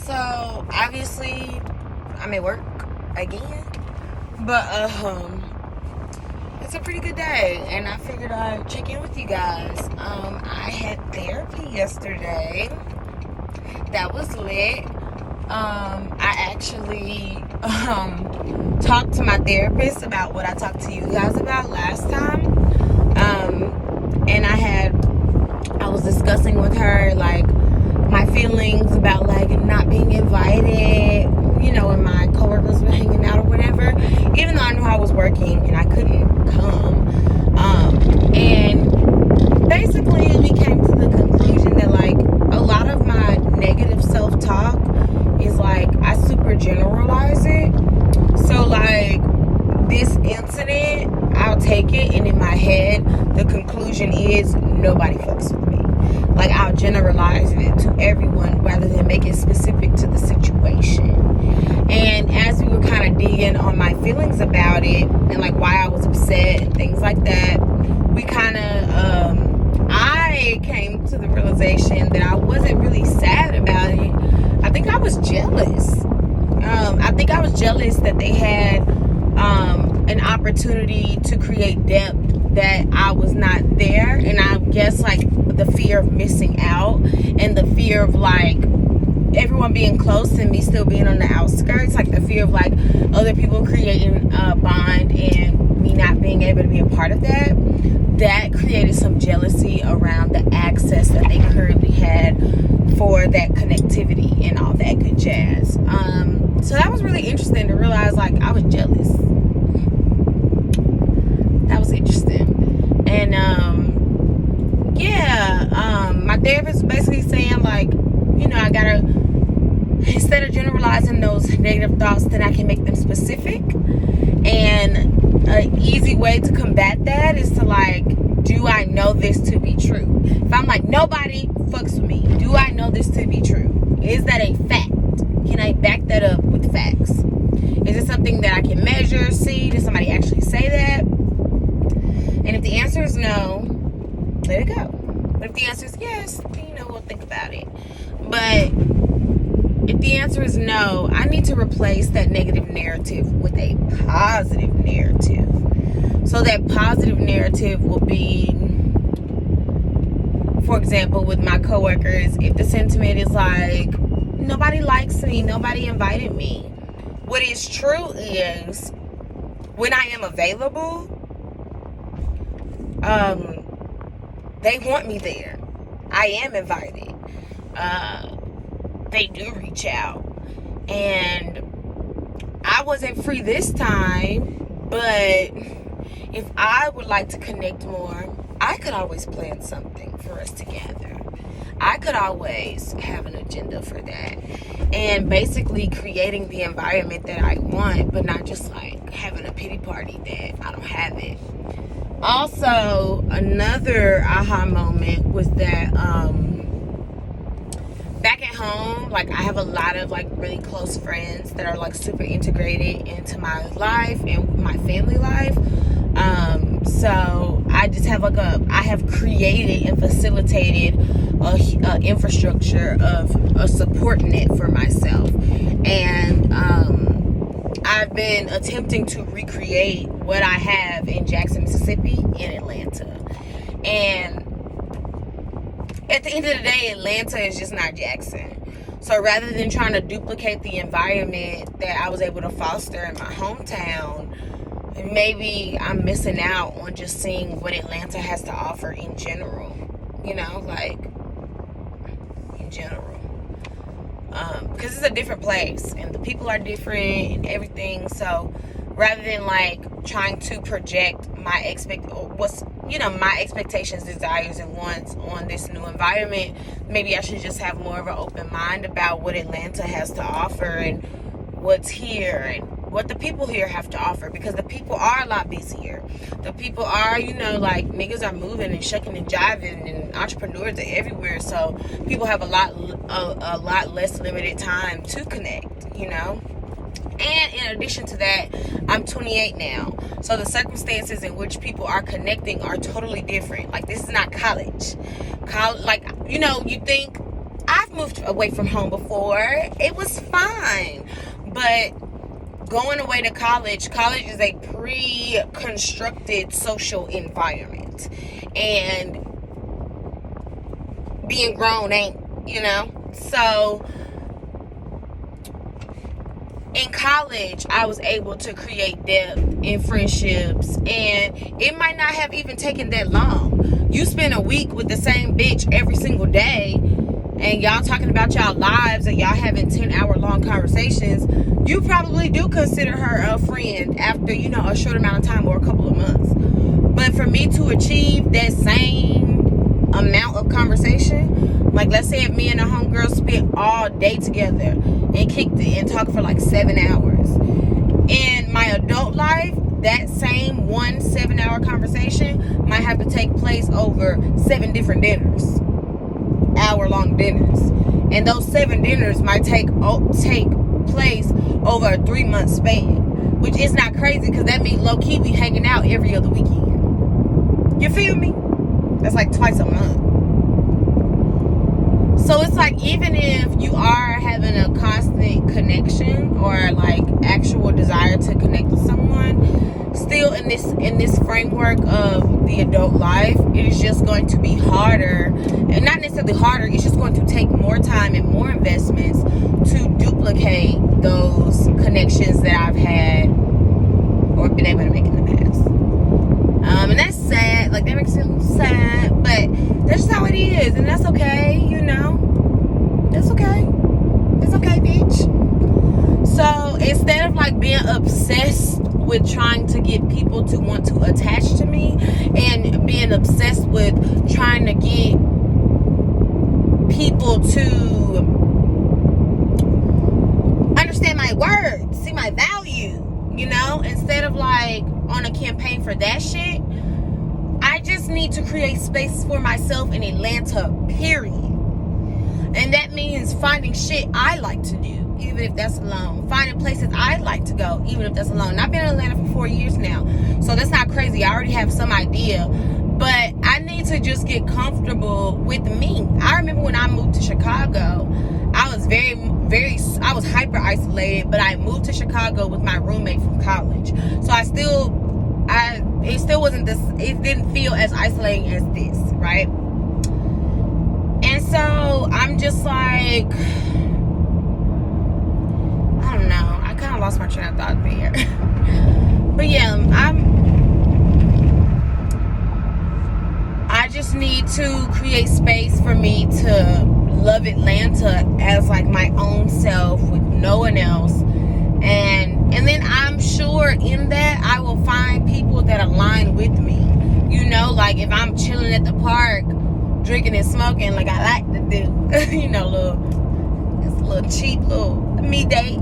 So obviously I'm at work again, but it's a pretty good day, and I figured I'd check in with you guys. I had therapy yesterday. That was lit. I actually talked to my therapist about what I talked to you guys about last time. And I was discussing with her like my feelings about like not being invited, you know, when my coworkers were hanging out or whatever, even though I knew I was working and I couldn't come. And basically we came to the conclusion that like a lot of my negative self-talk is like I super generalize it. So like this incident, I'll take it, and in my head the conclusion is nobody fucks with me. Like I'll generalize it to everyone rather than make it specific to the situation. And as we were kind of digging on my feelings about it and like why I was upset and things like that, we kind of I came to the realization that I wasn't really sad about it. I think I was jealous. I think I was jealous that they had an opportunity to create depth that I was not there, and I guess like the fear of missing out and the fear of like everyone being close and me still being on the outskirts, like the fear of like other people creating a bond and me not being able to be a part of that created some jealousy around the access that they currently had for that connectivity and all that good jazz. So that was really interesting to realize like I was jealous. That was interesting. And my therapist is basically saying like, you know, I gotta, instead of generalizing those negative thoughts, then I can make them specific. And an easy way to combat that is to like, do I know this to be true? If I'm like, nobody fucks with me, do I know this to be true? Is that a fact? Can I back that up with facts? Is it something that I can measure, see? Did somebody actually say that? And if the answer is no, let it go. But if the answer is yes, then, you know, we'll think about it. But if the answer is no, I need to replace that negative narrative with a positive narrative. So that positive narrative will be, for example, with my coworkers, if the sentiment is like, nobody likes me, nobody invited me. What is true is, when I am available, they want me there. I am invited. They do reach out. And I wasn't free this time, but if I would like to connect more, I could always plan something for us together. I could always have an agenda for that. And basically creating the environment that I want, but not just like having a pity party that I don't have it. Also, another aha moment was that back at home, like I have a lot of like really close friends that are like super integrated into my life and my family life. So I just have like I have created and facilitated a infrastructure of a support net for myself. And I've been attempting to recreate what I have in Jackson, Mississippi, in Atlanta. And at the end of the day, Atlanta is just not Jackson. So rather than trying to duplicate the environment that I was able to foster in my hometown, maybe I'm missing out on just seeing what Atlanta has to offer in general. You know, like, in general. Because it's a different place and the people are different and everything. So rather than like trying to project my expectations, desires, and wants on this new environment, maybe I should just have more of an open mind about what Atlanta has to offer and what's here and what the people here have to offer, because the people are a lot busier. The people are, you know, like niggas are moving and shucking and jiving, and entrepreneurs are everywhere. So people have a lot less limited time to connect, you know. And in addition to that, I'm 28 now. So the circumstances in which people are connecting are totally different. Like, this is not college. Like, you know, you think I've moved away from home before. It was fine. But going away to college is a pre-constructed social environment. And being grown ain't, So in college, I was able to create depth in friendships, and it might not have even taken that long. You spend a week with the same bitch every single day, and y'all talking about y'all lives, and y'all having 10-hour-long conversations. You probably do consider her a friend after, a short amount of time or a couple of months. But for me to achieve that same amount of conversation, like let's say if me and a homegirl spent all day together and kicked it and talked for like 7 hours. In my adult life, that same 1 7-hour conversation might have to take place over 7 different dinners, hour-long dinners. And those 7 dinners might take place over a 3-month span, which is not crazy because that means low-key we hanging out every other weekend. You feel me? That's like twice a month. So it's like, even if you are having a constant connection or like actual desire to connect with someone, still in this framework of the adult life, it is just going to be harder, and not necessarily harder, it's just going to take more time and more investments to duplicate those connections that I've had or been able to make in the past. And that's sad. Like, that makes it sad, but that's just how it is, and that's okay, That's okay. It's okay, bitch. So instead of like being obsessed with trying to get people to want to attach to me and being obsessed with trying to get people to understand my words, see my value, instead of like on a campaign for that shit, I just need to create space for myself in Atlanta, period. And that means finding shit I like to do, even if that's alone. Finding places I like to go, even if that's alone. I've been in Atlanta for 4 years now, so that's not crazy. I already have some idea, but I need to just get comfortable with me. I remember when I moved to Chicago, I was I was hyper isolated, but I moved to Chicago with my roommate from college. So it still wasn't this, it didn't feel as isolating as this, right? And so I'm just like, I don't know. I kind of lost my train of thought there. But yeah, I just need to create space for me to love Atlanta as like my own self with no one else. And then I'm sure in that I will find people that align with me. Like if I'm chilling at the park, drinking and smoking like I like to do, it's a little cheap little me date.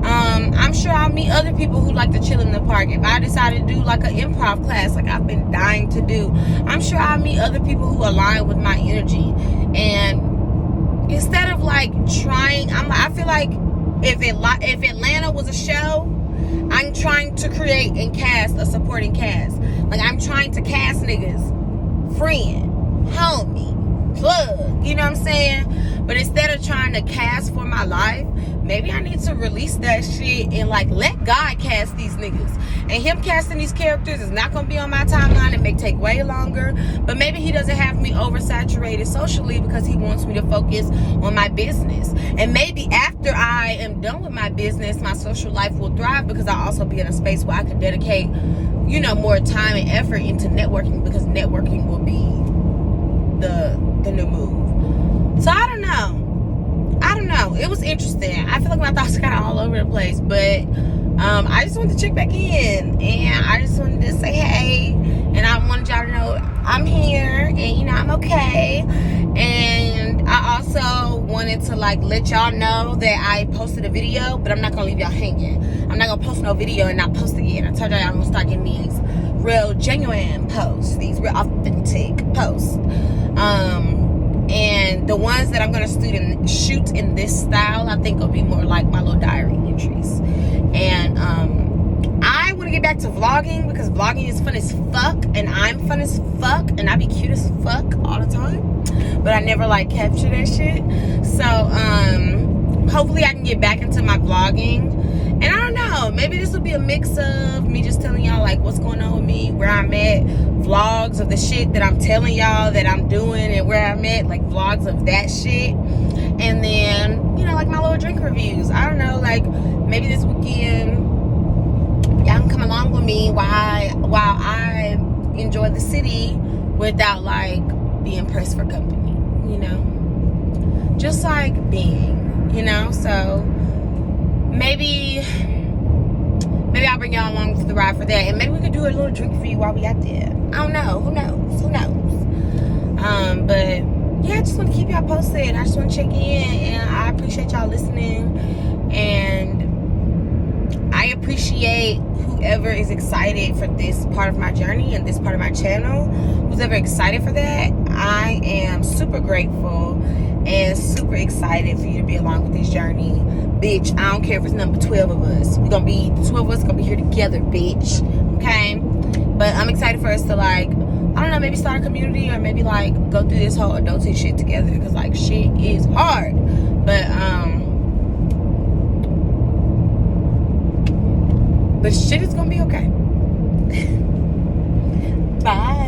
I'm sure I'll meet other people who like to chill in the park. If I decide to do like an improv class, like I've been dying to do, I'm sure I'll meet other people who align with my energy. And instead of like trying, I feel like if Atlanta was a show, I'm trying to create and cast a supporting cast. Like I'm trying to cast niggas, friend, homie, plug, you know what I'm saying? But instead of trying to cast for my life, maybe I need to release that shit and like let God cast these niggas. And him casting these characters is not gonna be on my timeline. It may take way longer, but maybe he doesn't have me oversaturated socially because he wants me to focus on my business. And maybe after I am done with my business, my social life will thrive because I'll also be in a space where I can dedicate, more time and effort into networking, because networking will be the new move. So I don't know. It was interesting. I feel like my thoughts are kind of all over the place, but I just wanted to check back in, and I just wanted to say hey, and I wanted y'all to know I'm here, and I'm okay. And I also wanted to like let y'all know that I posted a video, but I'm not gonna leave y'all hanging. I'm not gonna post no video and not post again. I told y'all I'm gonna start getting these real genuine posts, these real authentic posts. And the ones that I'm going to shoot in this style, I think will be more like my little diary entries. And I would want to get back to vlogging because vlogging is fun as fuck, and I'm fun as fuck, and I be cute as fuck all the time, but I never like capture that shit. So hopefully I can get back into my vlogging. And I don't know, maybe this will be a mix of me just telling y'all like what's going on with me, where I'm at, vlogs of the shit that I'm telling y'all that I'm doing and where I'm at, like vlogs of that shit. And then, you know, like my little drink reviews. I don't know, like maybe this weekend y'all can come along with me while I enjoy the city without like being pressed for company, you know, just like being, you know. So maybe I'll bring y'all along for the ride for that, and maybe we could do a little drink review while we out there. I don't know, who knows, but yeah, I just want to keep y'all posted. I just want to check in, and I appreciate y'all listening, and I appreciate whoever is excited for this part of my journey and this part of my channel. Who's ever excited for that, I am super grateful and super excited for you to be along with this journey. Bitch, I don't care if it's number 12 of us. The 12 of us gonna be here together, bitch. Okay? But I'm excited for us to like, I don't know, maybe start a community or maybe like go through this whole adulting shit together, because like shit is hard. But shit is gonna be okay. Bye.